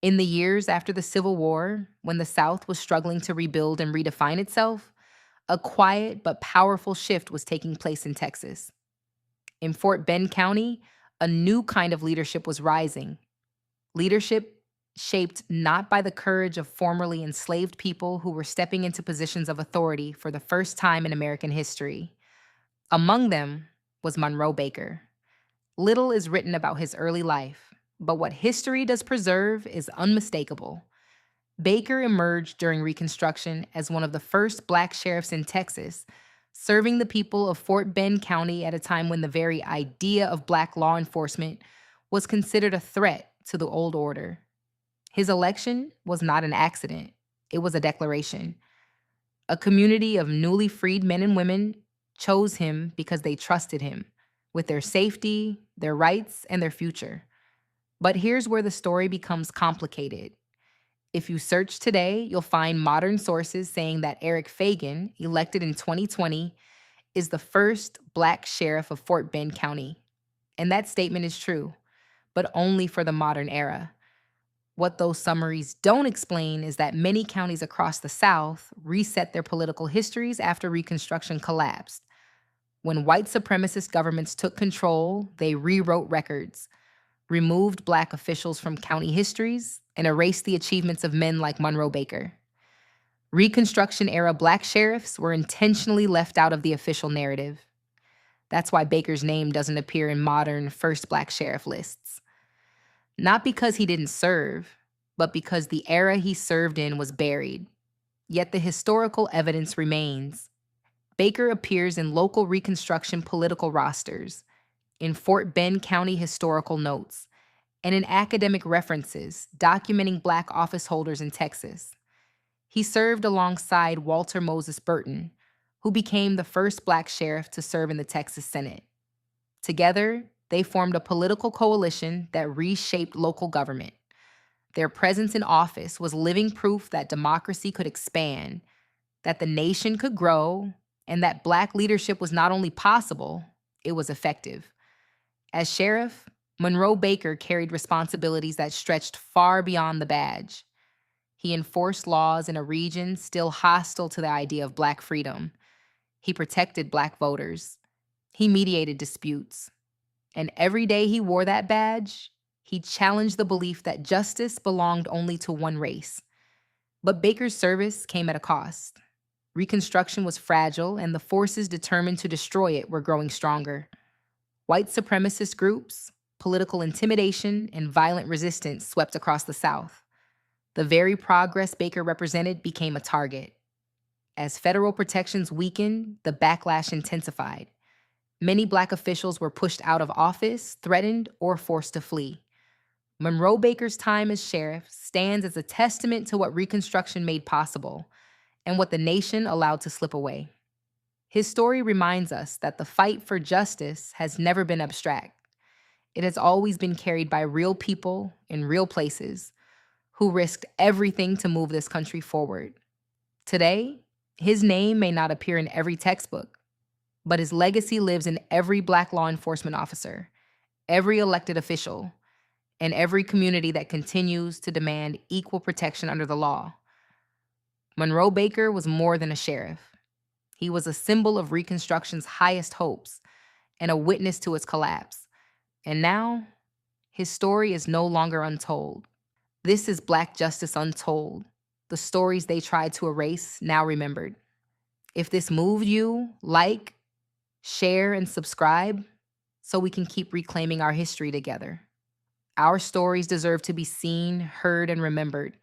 In the years after the Civil War, when the South was struggling to rebuild and redefine itself, a quiet but powerful shift was taking place in Texas. In Fort Bend County, a new kind of leadership was rising. Leadership shaped not by the courage of formerly enslaved people who were stepping into positions of authority for the first time in American history. Among them was Monroe Baker. Little is written about his early life, but what history does preserve is unmistakable. Baker emerged during Reconstruction as one of the first black sheriffs in Texas, serving the people of Fort Bend County at a time when the very idea of black law enforcement was considered a threat to the old order. His election was not an accident, it was a declaration. A community of newly freed men and women chose him because they trusted him with their safety, their rights, and their future. But here's where the story becomes complicated. If you search today, you'll find modern sources saying that Eric Fagan, elected in 2020, is the first black sheriff of Fort Bend County. And that statement is true, but only for the modern era. What those summaries don't explain is that many counties across the South reset their political histories after Reconstruction collapsed. When white supremacist governments took control, they rewrote records, removed black officials from county histories, and erased the achievements of men like Monroe Baker. Reconstruction era black sheriffs were intentionally left out of the official narrative. That's why Baker's name doesn't appear in modern first black sheriff lists. Not because he didn't serve, but because the era he served in was buried. Yet the historical evidence remains. Baker appears in local Reconstruction political rosters, in Fort Bend County historical notes, and in academic references documenting black office holders in Texas. He served alongside Walter Moses Burton, who became the first black sheriff to serve in the Texas Senate. Together, they formed a political coalition that reshaped local government. Their presence in office was living proof that democracy could expand, that the nation could grow, and that black leadership was not only possible, it was effective. As sheriff, Monroe Baker carried responsibilities that stretched far beyond the badge. He enforced laws in a region still hostile to the idea of black freedom. He protected black voters. He mediated disputes. And every day he wore that badge, he challenged the belief that justice belonged only to one race. But Baker's service came at a cost. Reconstruction was fragile, and the forces determined to destroy it were growing stronger. White supremacist groups, political intimidation, and violent resistance swept across the South. The very progress Baker represented became a target. As federal protections weakened, the backlash intensified. Many black officials were pushed out of office, threatened, or forced to flee. Monroe Baker's time as sheriff stands as a testament to what Reconstruction made possible and what the nation allowed to slip away. His story reminds us that the fight for justice has never been abstract. It has always been carried by real people in real places who risked everything to move this country forward. Today, his name may not appear in every textbook, but his legacy lives in every black law enforcement officer, every elected official, and every community that continues to demand equal protection under the law. Monroe Baker was more than a sheriff. He was a symbol of Reconstruction's highest hopes and a witness to its collapse. And now, his story is no longer untold. This is Black Justice Untold, the stories they tried to erase, now remembered. If this moved you, like, share, and subscribe so we can keep reclaiming our history together. Our stories deserve to be seen, heard, and remembered.